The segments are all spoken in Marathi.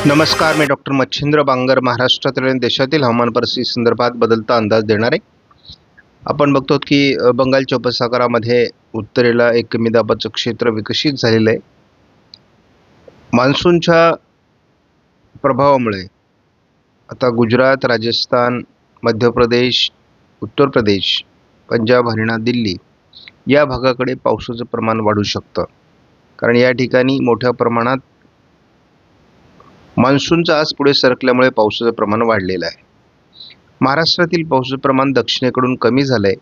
नमस्कार, मी डॉक्टर मच्छिंद्र बांगर महाराष्ट्रातील आणि देशातील हवामान परिस्थिती संदर्भात बदलता अंदाज देणार आहे. आपण बघतो की बंगालच्या उपसागरामध्ये उत्तरेला एक कमी दाबाचं क्षेत्र विकसित झालेलं आहे. मान्सूनच्या प्रभावामुळे आता गुजरात, राजस्थान, मध्य प्रदेश, उत्तर प्रदेश, पंजाब, हरियाणा, दिल्ली या भागाकडे पावसाचं प्रमाण वाढू शकतं. कारण या ठिकाणी मोठ्या प्रमाणात मान्सूनचा आज पुढे सरकल्यामुळे पावसाचं प्रमाण वाढलेलं आहे. महाराष्ट्रातील पावसाचं प्रमाण दक्षिणेकडून कमी झालं आहे.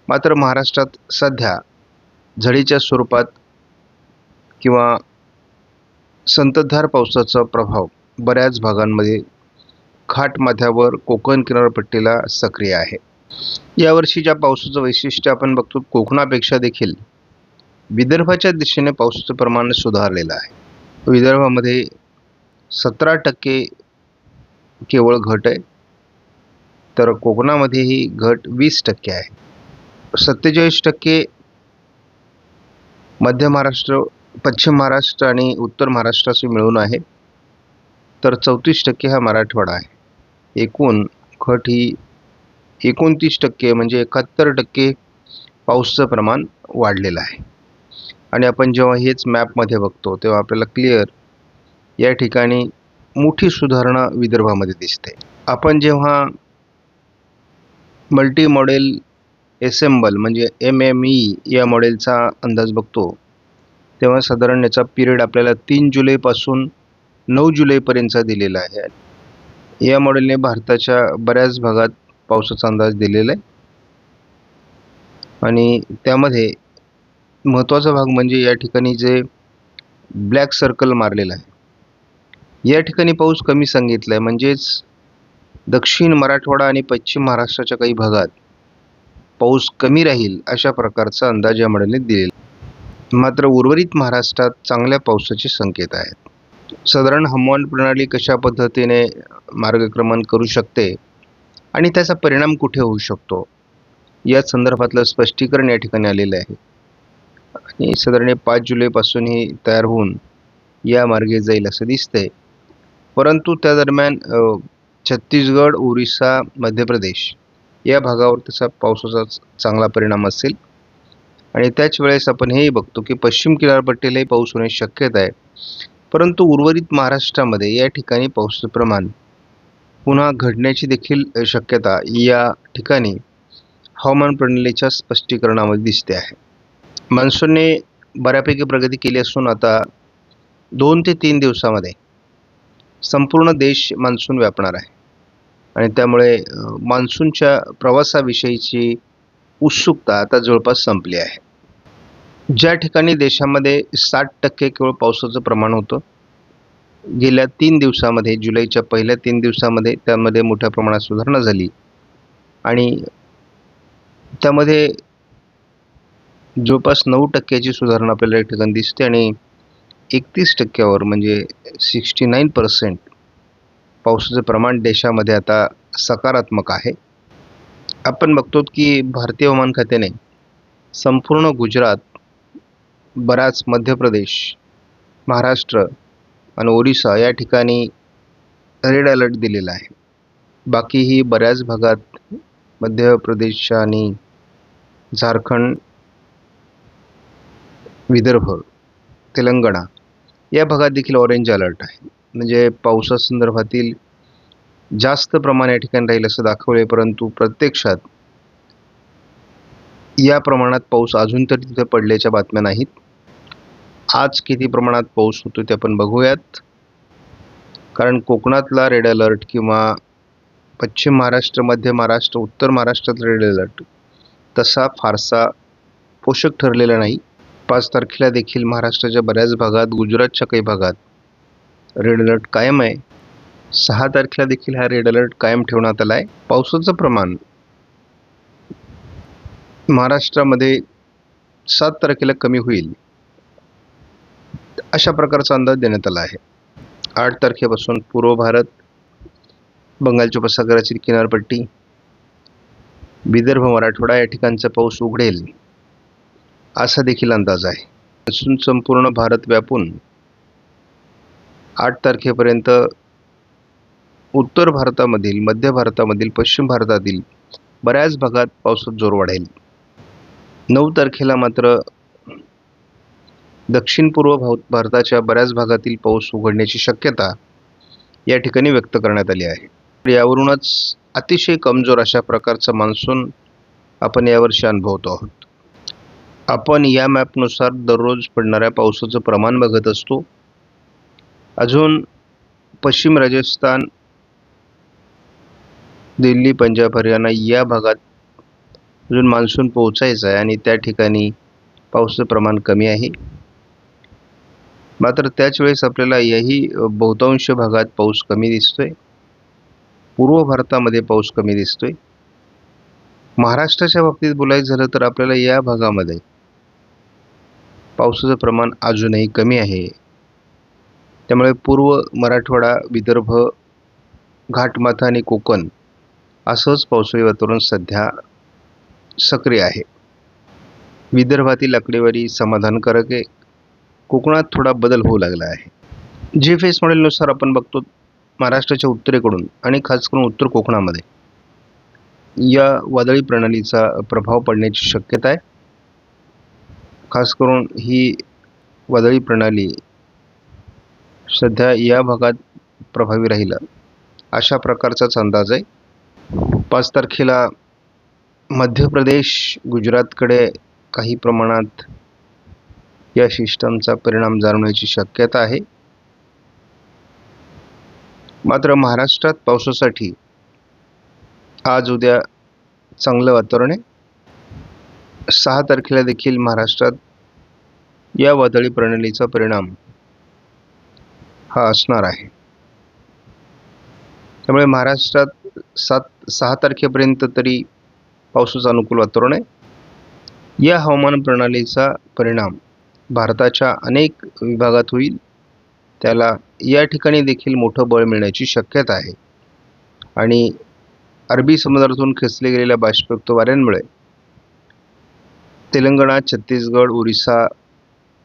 मात्र महाराष्ट्रात सध्या झडीच्या स्वरूपात किंवा संततधार पावसाचा प्रभाव बऱ्याच भागांमध्ये घाटमाथ्यावर कोकण किनारपट्टीला सक्रिय आहे. यावर्षीच्या पावसाचं वैशिष्ट्य आपण बघतो, कोकणापेक्षा देखील विदर्भाच्या दिशेने पावसाचं प्रमाण सुधारलेलं आहे. विदर्भामध्ये 17% केवळ घट आहे, तर कोकणामध्येही घट 20% आहे. 47% मध्य महाराष्ट्र, पश्चिम महाराष्ट्र आणि उत्तर महाराष्ट्राशी मिळून आहे, तर 34% हा मराठवाडा आहे. एकूण घट ही 29% म्हणजे 71% पावसाचं प्रमाण वाढलेलं आहे. आणि आपण जेव्हा हेच मॅपमध्ये बघतो तेव्हा आपल्याला क्लिअर या ठिकाणी मोठी सुधारणा विदर्भामध्ये दिसते. आपण जेव्हा मल्टी मॉडेल एसेंबल म्हणजे MME या मॉडेलचा अंदाज बघतो तेव्हा साधारण याचा पिरियड आपल्याला 3 जुलैपासून 9 जुलैपर्यंतचा दिलेला आहे. या मॉडेलने भारताच्या बऱ्याच भागात पावसाचा अंदाज दिलेला आहे. आणि त्यामध्ये महत्त्वाचा भाग म्हणजे या ठिकाणी जे ब्लॅक सर्कल मारलेलं आहे, या ठिकाणी पाऊस कमी सांगितला आहे. म्हणजेच दक्षिण मराठवाडा आणि पश्चिम महाराष्ट्राच्या काही भागात पाऊस कमी राहील अशा प्रकारचा अंदाज या मॉडेलने दिलेला. मात्र उर्वरित महाराष्ट्रात चांगल्या पावसाचे संकेत आहेत. साधारण हवामान प्रणाली कशा पद्धतीने मार्गक्रमण करू शकते आणि त्याचा परिणाम कुठे होऊ शकतो या संदर्भातलं स्पष्टीकरण या ठिकाणी आलेलं आहे. आणि साधारण 5 जुलैपासून ही तयार होऊन या मार्गे जाईल असं दिसतंय. परंतु त्या दरम्यान छत्तीसगड, ओरिसा, मध्य प्रदेश या भागावर त्याचा पावसाचा चांगला परिणाम असेल. आणि त्याच वेळेस आपण हेही बघतो की पश्चिम किनारपट्टीलाही पाऊस होण्याची शक्यता आहे. परंतु उर्वरित महाराष्ट्रामध्ये या ठिकाणी पावसाचं प्रमाण पुन्हा घडण्याची देखील शक्यता या ठिकाणी हवामान प्रणालीच्या स्पष्टीकरणामध्ये दिसते आहे. मान्सूनने बऱ्यापैकी प्रगती केली असून आता 2 ते 3 दिवसामध्ये संपूर्ण देश मान्सून व्यापणार आहे. आणि त्यामुळे मान्सूनच्या प्रवासाविषयीची उत्सुकता आता जवळपास संपली आहे. ज्या ठिकाणी देशामध्ये 60% केवळ पावसाचं प्रमाण होतं गेल्या 3 दिवसामध्ये, जुलैच्या पहिल्या 3 दिवसामध्ये त्यामध्ये मोठ्या प्रमाणात सुधारणा झाली. आणि त्यामध्ये जवळपास 9% सुधारणा आपल्याला या ठिकाणी दिसते. आणि 31% म्हणजे 69% पावसाचं प्रमाण देशामध्ये आता सकारात्मक आहे. आपण बघतो की भारतीय हवामान खात्याने संपूर्ण गुजरात, बराच मध्य प्रदेश, महाराष्ट्र आणि ओरिसा या ठिकाणी रेड अलर्ट दिलेला आहे. बाकीही बऱ्याच भागात मध्य प्रदेश आणि झारखंड, विदर्भ, तेलंगणा या भागात देखील ऑरेंज अलर्ट आहे. म्हणजे पावसासंदर्भातील जास्त प्रमाण या ठिकाणी राहील असं दाखवले, परंतु प्रत्यक्षात या प्रमाणात पाऊस अजून तरी तिथे पडल्याच्या बातम्या नाहीत. आज किती प्रमाणात पाऊस होतो ते आपण बघूयात. कारण कोकणातला रेड अलर्ट किंवा पश्चिम महाराष्ट्र, मध्य महाराष्ट्र, उत्तर महाराष्ट्रातला रेड अलर्ट तसा फारसा पोषक ठरलेला नाही. 5 तारखेला देखील महाराष्ट्राच्या बऱ्याच भागात, गुजरातच्या काही भागात रेड अलर्ट कायम आहे. 6 तारखेला देखील हा रेड अलर्ट कायम ठेवण्यात आला आहे. पावसाचं प्रमाण महाराष्ट्रामध्ये 7 तारखेला कमी होईल अशा प्रकारचा अंदाज देण्यात आला आहे. 8 तारखेपासून पूर्व भारत, बंगालच्या उपसागराची किनारपट्टी, विदर्भ, मराठवाडा या ठिकाणचा पाऊस उघडेल असा देखील अंदाज आहे. संपूर्ण भारत व्यापून 8 तारखेपर्यंत उत्तर भारतामधील, मध्य भारतामधील, पश्चिम भारतातील बऱ्याच भागात पावसाचा जोर वाढेल. 9 तारखेला मात्र दक्षिण पूर्व भारताच्या बऱ्याच भागातील पाऊस उघडण्याची शक्यता या ठिकाणी व्यक्त करण्यात आली आहे. यावरूनच अतिशय कमजोर अशा प्रकारचा मान्सून आपण यावर्षी अनुभवतो आहोत. आपण या मॅपनुसार दररोज पडणाऱ्या पावसाचं प्रमाण बघत असतो. अजून पश्चिम राजस्थान, दिल्ली, पंजाब, हरियाणा या भागात अजून मान्सून पोहोचायचा आहे आणि त्या ठिकाणी पावसाचं प्रमाण कमी आहे. मात्र त्याच वेळेस आपल्याला याही बहुतांश भागात पाऊस कमी दिसतोय. पूर्व भारतामध्ये पाऊस कमी दिसतोय. महाराष्ट्राच्या बाबतीत बोलायचं झालं तर आपल्याला या भागामध्ये पावसाचं प्रमाण अजूनही कमी आहे. त्यामुळे पूर्व मराठवाडा, विदर्भ, घाटमाथा आणि कोकण असंच पावसाळी वातावरण सध्या सक्रिय आहे. विदर्भातील आकडेवारी समाधानकारक आहे. कोकणात थोडा बदल होऊ लागला आहे. GFS मॉडेलनुसार आपण बघतो महाराष्ट्राच्या उत्तरेकडून आणि खास करून उत्तर कोकणामध्ये या वादळी प्रणालीचा प्रभाव पडण्याची शक्यता आहे. खास करून ही वादळी प्रणाली सध्या या भागात प्रभावी राहील अशा प्रकारचाच अंदाज आहे. 5 तारखेला मध्य प्रदेश, गुजरातकडे काही प्रमाणात या सिस्टमचा परिणाम जाणवण्याची शक्यता आहे. मात्र महाराष्ट्रात पावसासाठी आज उद्या चांगलं वातावरण आहे. 6 तारखेला देखील महाराष्ट्रात या वादळी प्रणालीचा परिणाम हा असणार आहे. त्यामुळे महाराष्ट्रात 6 तारखेपर्यंत तरी पावसाचं अनुकूल वातावरण आहे. या हवामान प्रणालीचा परिणाम भारताच्या अनेक विभागात होईल. त्याला या ठिकाणी देखील मोठं बळ मिळण्याची शक्यता आहे आणि अरबी समुद्रातून खेचले गेलेल्या बाष्पयुक्त वाऱ्यांमुळे तेलंगणा, छत्तीसगड, ओरिसा,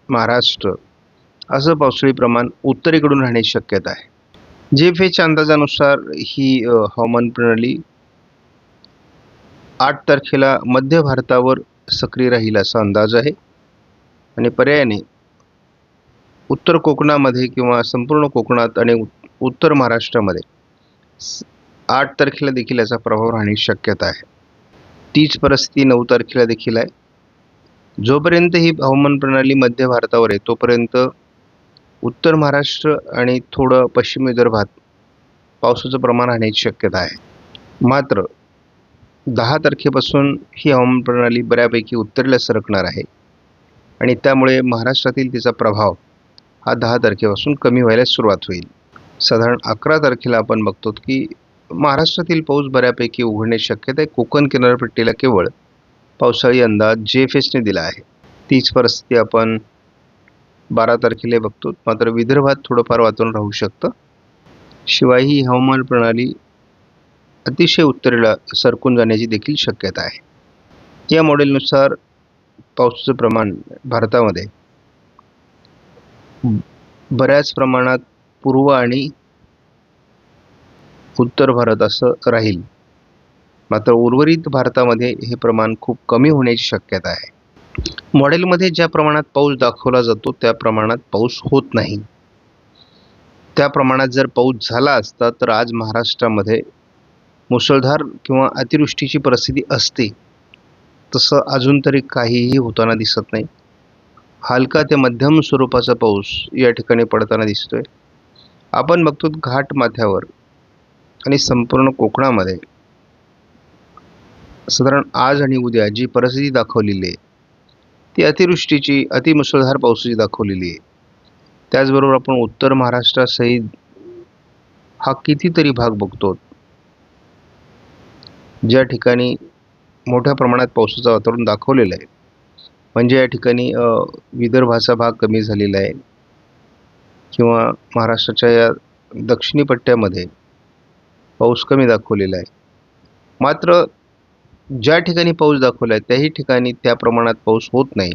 महाराष्ट्र असं पावसाळी प्रमाण उत्तरेकडून राहण्याची शक्यता आहे. GFSच्या अंदाजानुसार ही हवामान प्रणाली 8 तारखेला मध्य भारतावर सक्रिय राहील असा अंदाज आहे आणि पर्यायाने उत्तर कोकणामध्ये किंवा संपूर्ण कोकणात आणि उत्तर महाराष्ट्रामध्ये 8 तारखेला देखील याचा प्रभाव राहण्याची शक्यता आहे. तीच परिस्थिती 9 तारखेला देखील आहे. जोपर्यंत ही हवामान प्रणाली मध्य भारतावर आहे तोपर्यंत उत्तर महाराष्ट्र आणि थोडं पश्चिम विदर्भात पावसाचं प्रमाण राहण्याची शक्यता आहे. मात्र 10 तारखेपासून ही हवामान प्रणाली बऱ्यापैकी उत्तरेला सरकणार आहे आणि त्यामुळे महाराष्ट्रातील तिचा प्रभाव हा 10 तारखेपासून कमी व्हायला सुरुवात होईल. साधारण 11 तारखेला आपण बघतो की महाराष्ट्रातील पाऊस बऱ्यापैकी उघडण्याची शक्यता आहे. कोकण किनारपट्टीला केवळ पावसाळी अंदाज GFSने दिला आहे. तीच परिस्थिती आपण 12 तारखेला बघतो. मात्र विदर्भात थोडंफार वातावरण राहू शकतं. शिवाय ही हवामान प्रणाली अतिशय उत्तरेला सरकून जाण्याची देखील शक्यता आहे. या मॉडेलनुसार पावसाचं प्रमाण भारतामध्ये बऱ्याच प्रमाणात पूर्व आणि उत्तर भारत असं राहील. मात्र उर्वरित भारतामध्ये हे प्रमाण खूप कमी होण्याची शक्यता आहे. मॉडेलमध्ये ज्या प्रमाणात पाऊस दाखवला जातो त्या प्रमाणात पाऊस होत नाही. त्या प्रमाणात जर पाऊस झाला असता तर आज महाराष्ट्रामध्ये मुसळधार किंवा अतिवृष्टीची परिस्थिती असते. तसं अजून तरी काहीही होताना दिसत नाही. हलका ते मध्यम स्वरूपाचा पाऊस या ठिकाणी पडताना दिसतोय. आपण बघतो घाट माथ्यावर आणि संपूर्ण कोकणामध्ये साधारण आज आणि उद्या जी परिस्थिती दाखवलेली आहे ती अतिवृष्टीची, अतिमुसळधार पावसाची दाखवलेली आहे. त्याचबरोबर आपण उत्तर महाराष्ट्रासहित हा कितीतरी भाग बघतो ज्या ठिकाणी मोठ्या प्रमाणात पावसाचं वातावरण दाखवलेलं आहे. म्हणजे या ठिकाणी विदर्भाचा भाग कमी झालेला आहे किंवा महाराष्ट्राच्या या दक्षिणी पट्ट्यामध्ये पाऊस कमी दाखवलेला आहे. मात्र ज्या ठिकाणी पाऊस दाखवला आहे त्याही ठिकाणी त्या प्रमाणात पाऊस होत नाही.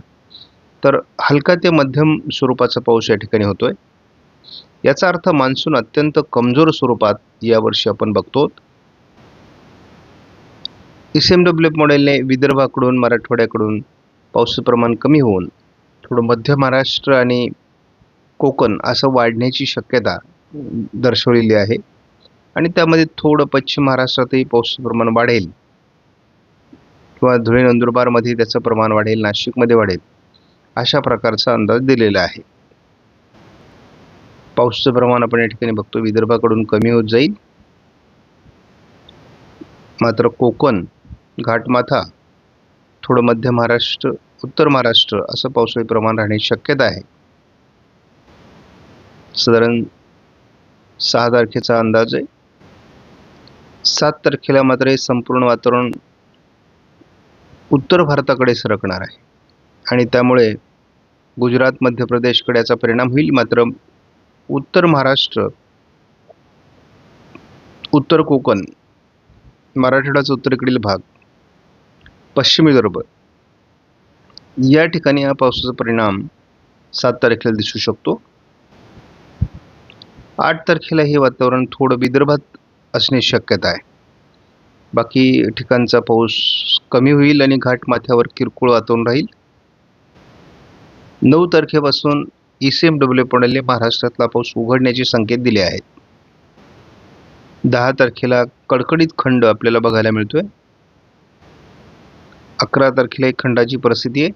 तर हलका ते मध्यम स्वरूपाचा पाऊस या ठिकाणी होतोय. याचा अर्थ मान्सून अत्यंत कमजोर स्वरूपात यावर्षी आपण बघतो. ICMW मॉडेलने विदर्भाकडून मराठवाड्याकडून पावसाचं प्रमाण कमी होऊन थोडं मध्य महाराष्ट्र आणि कोकण असं वाढण्याची शक्यता दर्शवलेली आहे आणि त्यामध्ये थोडं पश्चिम महाराष्ट्रातही पावसाचं प्रमाण वाढेल किंवा धुळे नंदुरबारमध्ये त्याचं प्रमाण वाढेल, नाशिकमध्ये वाढेल अशा प्रकारचा अंदाज दिलेला आहे. पावसाचं प्रमाण आपण या ठिकाणी बघतो विदर्भाकडून कमी होत जाईल, मात्र कोकण, घाटमाथा, थोडं मध्य महाराष्ट्र, उत्तर महाराष्ट्र असं पावसाचं प्रमाण राहण्याची शक्यता आहे. साधारण 6 तारखेचा अंदाज आहे. 7 तारखेला मात्र हे संपूर्ण वातावरण उत्तर भारताकडे सरकणार आहे आणि त्यामुळे गुजरात, मध्य प्रदेशकडे याचा परिणाम होईल. मात्र उत्तर महाराष्ट्र, उत्तर कोकण, मराठवाड्याचा उत्तरेकडील भाग, पश्चिम विदर्भ या ठिकाणी या पावसाचा परिणाम 7 तारखेला दिसू शकतो. 8 तारखेला हे वातावरण थोडं विदर्भात असण्याची शक्यता आहे. बाकी ठिकाणचा पाऊस कमी होईल आणि घाटमाथ्यावर किरकोळ वातावरण राहील. 9 तारखेपासून ICMW मॉडेलने महाराष्ट्रातला पाऊस उघडण्याचे संकेत दिले आहेत. 10 तारखेला कडकडीत खंड आपल्याला बघायला मिळतोय. 11 तारखेला एक खंडाची परिस्थिती आहे.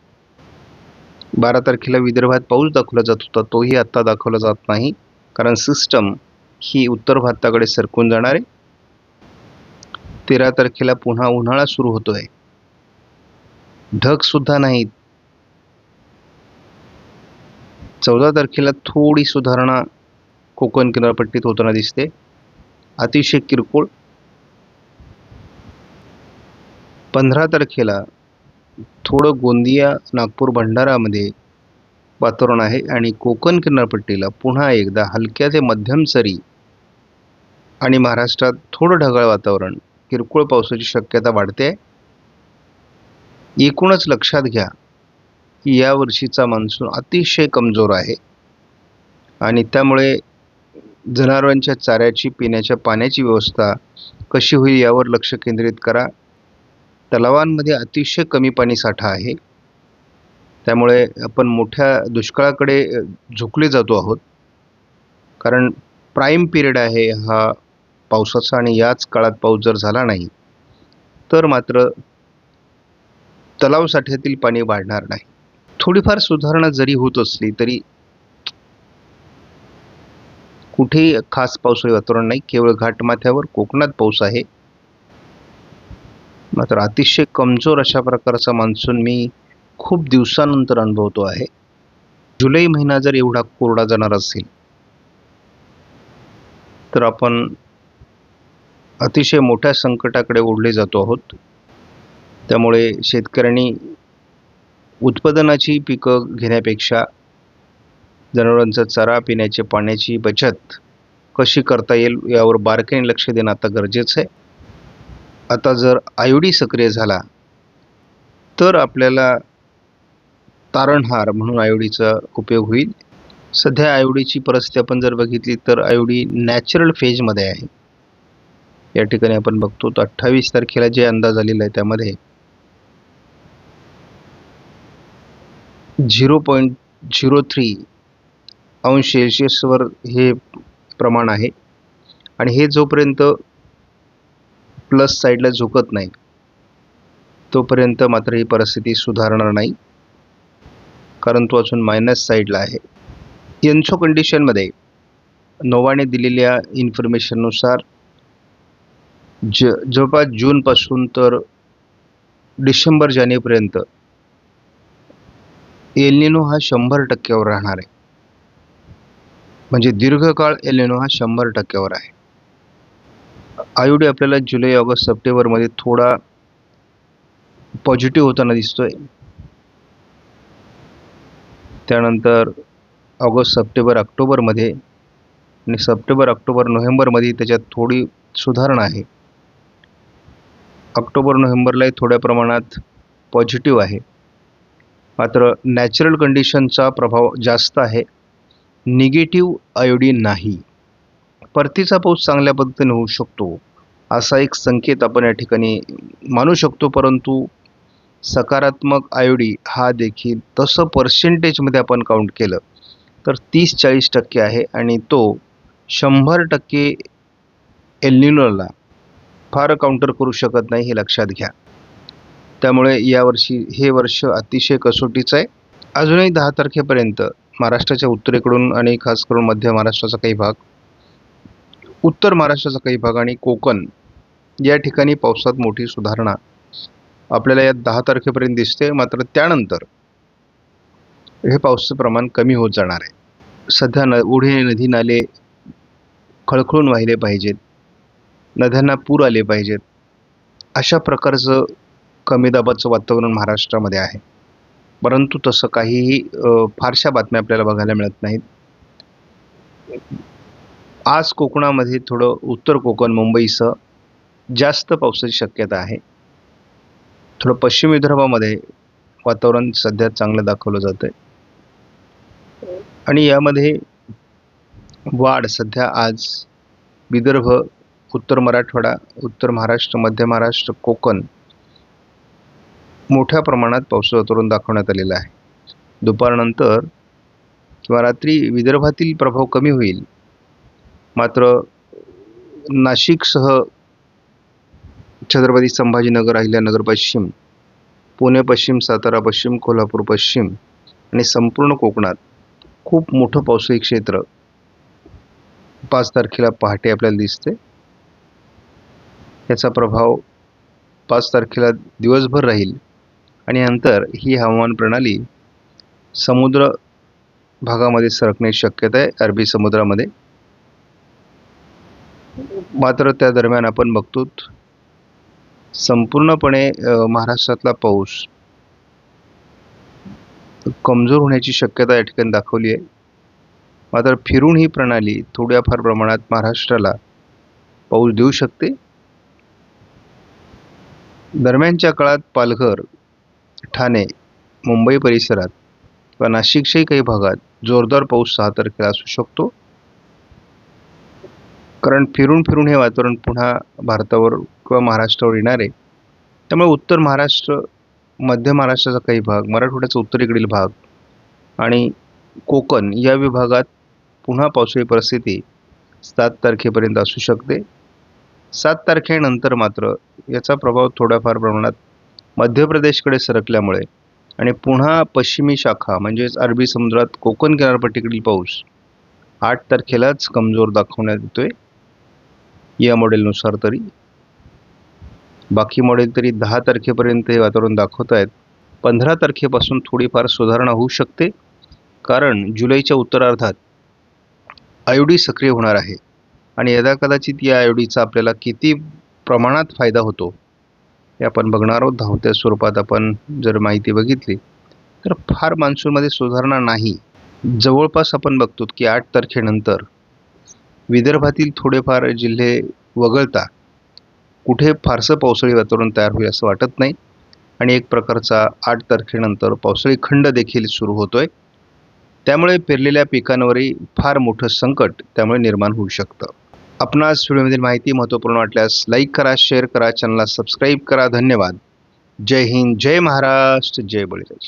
12 तारखेला विदर्भात पाऊस दाखवला जात होता, तोही आत्ता दाखवला जात नाही, कारण सिस्टम ही उत्तर भारताकडे सरकून जाणार आहे. 13 तारखेला पुन्हा उन्हाळा सुरू होतोय, ढग सुद्धा नाहीत. 14 तारखेला थोडी सुधारणा कोकण किनारपट्टीत होताना दिसते, अतिशय किरकोळ. 15 तारखेला थोडं गोंदिया, नागपूर, भंडारामध्ये वातावरण आहे आणि कोकण किनारपट्टीला पुन्हा एकदा हलक्या ते मध्यम सरी आणि महाराष्ट्रात थोडं ढगाळ वातावरण, किरकोळ पावसाची शक्यता वाढते. एकूणच लक्षात घ्या की यावर्षीचा मान्सून अतिशय कमजोर आहे आणि त्यामुळे जनावरांच्या चाऱ्याची, पिण्याच्या पाण्याची व्यवस्था कशी होईल यावर लक्ष केंद्रित करा. तलावांमध्ये अतिशय कमी पाणी साठा आहे, त्यामुळे आपण मोठ्या दुष्काळाकडे झुकले जातो आहोत. कारण प्राईम पिरियड आहे हा पावसाचा आणि याच काळात पाऊस जर झाला नाही तर मात्र तलाव साठ्यातील पाणी वाढणार नाही. थोडीफार सुधारणा जरी होत असली तरी कुठेही खास पावसाळी वातावरण नाही, केवळ घाटमाथ्यावर कोकणात पाऊस आहे. मात्र अतिशय कमजोर अशा प्रकारचा मान्सून मी खूप दिवसानंतर अनुभवतो आहे. जुलै महिना जर एवढा कोरडा जाणार असेल तर आपण अतिशय मोठ्या संकटाकडे ओढले जातो आहोत. त्यामुळे शेतकऱ्यांनी उत्पादनाची पिकं घेण्यापेक्षा जनावरांचा चारा, पिण्याच्या पाण्याची बचत कशी करता येईल यावर बारकाईने लक्ष देणं आता गरजेचं आहे. आता जर आयोडी सक्रिय झाला तर आपल्याला तारणहार म्हणून आयोडीचा उपयोग होईल. सध्या आयोडीची परिस्थिती आपण जर बघितली तर आयोडी नॅचरल फेजमध्ये आहे. या ठिकाणी आपण बघतो 28 तारखेला जे अंदाज आलेला आहे त्यामध्ये 0.03 अंश सेल्सिअसवर हे प्रमाण आहे आणि हे जोपर्यंत प्लस साईडला झुकत नाही तोपर्यंत मात्र ही परिस्थिती सुधारणार नाही, कारण तो अजून मायनस साईडला आहे. एन्सो कंडिशनमध्ये नोवाने दिलेल्या इन्फॉर्मेशननुसार जवळपास जूनपासून तर डिसेंबर जानेपर्यंत एल निनो हा 100% राहणार आहे. म्हणजे दीर्घकाळ एल निनो हा 100% आहे. आयोडी आपल्याला जुलै, ऑगस्ट, सप्टेंबरमध्ये थोडा पॉझिटिव्ह होताना दिसतोय. त्यानंतर ऑगस्ट, सप्टेंबर, ऑक्टोबरमध्ये आणि सप्टेंबर, ऑक्टोबर, नोव्हेंबरमध्ये त्याच्यात थोडी सुधारणा आहे. ऑक्टोबर, नोव्हेंबरलाही थोड्या प्रमाणात पॉझिटिव्ह आहे. मात्र नॅचरल कंडिशनचा प्रभाव जास्त आहे निगेटिव्ह आयोडीन नाही. परतीचा पाऊस चांगल्या पद्धतीने होऊ शकतो असा एक संकेत आपण या ठिकाणी मानू शकतो, परंतु सकारात्मक आयोडी हा देखील तसं पर्सेंटेजमध्ये आपण काउंट केलं तर 30-40% आहे आणि तो 100% एल फार काउंटर करू शकत नाही, हे लक्षात घ्या. त्यामुळे यावर्षी हे वर्ष अतिशय कसोटीचं आहे. अजूनही 10 तारखेपर्यंत महाराष्ट्राच्या उत्तरेकडून आणि खास करून मध्य महाराष्ट्राचा काही भाग, उत्तर महाराष्ट्राचा काही भाग आणि कोकण या ठिकाणी पावसात मोठी सुधारणा आपल्याला या 10 तारखेपर्यंत दिसते. मात्र त्यानंतर हे पावसाचं प्रमाण कमी होत जाणार आहे. सध्या ओढे नदी नाले खळखळून वाहिले पाहिजेत, नद्यांना पूर आले पाहिजेत, अशा प्रकारचं कमी दाबाचं वातावरण महाराष्ट्रामध्ये आहे. परंतु तसं काहीही फारशा बातम्या आपल्याला बघायला मिळत नाहीत. आज कोकणामध्ये थोडं उत्तर कोकण मुंबईसह जास्त पावसाची शक्यता आहे. थोडं पश्चिम विदर्भामध्ये वातावरण सध्या चांगलं दाखवलं जातं आहे आणि यामध्ये वाढ सध्या आज विदर्भ, उत्तर मराठवाडा, उत्तर महाराष्ट्र, मध्य महाराष्ट्र, कोकण मोठ्या प्रमाणात पावसाचं वातावरण दाखवण्यात आलेलं आहे. दुपारनंतर किंवा रात्री विदर्भातील प्रभाव कमी होईल. मात्र नाशिकसह छत्रपती संभाजीनगर, अहिल्यानगर पश्चिम, पुणे पश्चिम, सातारा पश्चिम, कोल्हापूर पश्चिम आणि संपूर्ण कोकणात खूप मोठं पावसाळी क्षेत्र 5 तारखेला पहाटे आपल्याला दिसते. याचा प्रभाव 5 तारखेला दिवसभर राहील आणि नंतर ही हवामान प्रणाली समुद्र भागामध्ये सरकण्याची शक्यता आहे, अरबी समुद्रामध्ये. मात्र त्या दरम्यान आपण बघतो संपूर्णपणे महाराष्ट्रातला पाऊस कमजोर होण्याची शक्यता या ठिकाणी दाखवली आहे. मात्र फिरून ही प्रणाली थोड्याफार प्रमाणात महाराष्ट्राला पाऊस देऊ शकते. दरम्यानच्या काळात पालघर, ठाणे, मुंबई परिसरात किंवा नाशिकच्याही काही भागात जोरदार पाऊस 6 तारखेला असू शकतो. कारण फिरून हे वातावरण पुन्हा भारतावर किंवा महाराष्ट्रावर येणार आहे. त्यामुळे उत्तर महाराष्ट्र, मध्य महाराष्ट्राचा काही भाग, मराठवाड्याचा उत्तरेकडील भाग आणि कोकण या विभागात पुन्हा पावसाळी परिस्थिती 7 तारखेपर्यंत असू शकते. 7 तारखेनंतर मात्र याचा प्रभाव थोड्याफार प्रमाणात मध्य प्रदेशकडे सरकल्यामुळे आणि पुन्हा पश्चिमी शाखा म्हणजेच अरबी समुद्रात कोकण किनारपट्टीकडील पाऊस 8 तारखेलाच कमजोर दाखवण्यात येतोय या मॉडेलनुसार. तरी बाकी मॉडेल तरी 10 तारखेपर्यंत हे वातावरण दाखवत आहेत. 15 तारखेपासून थोडीफार सुधारणा होऊ शकते, कारण जुलैच्या उत्तरार्धात आयोडी सक्रिय होणार आहे आणि यदाकदाचित या आयोडीचा आपल्याला किती प्रमाणात फायदा होतो हे आपण बघणार आहोत. धावत्या स्वरूपात आपण जर माहिती बघितली तर फार मान्सूनमध्ये सुधारणा नाही. जवळपास आपण बघतो की 8 तारखेनंतर विदर्भातील थोडेफार जिल्हे वगळता कुठे फारसं पावसाळी वातावरण तयार होईल असं वाटत नाही आणि एक प्रकारचा 8 तारखेनंतर पावसाळी खंड देखील सुरू होतोय. त्यामुळे पेरलेल्या पिकांवरही फार मोठं संकट त्यामुळे निर्माण होऊ शकतं. आपणास व्हिडिओमधील माहिती महत्त्वपूर्ण वाटल्यास लाईक करा, शेअर करा, चॅनलला सबस्क्राईब करा. धन्यवाद. जय हिंद, जय महाराष्ट्र, जय बळीराजा.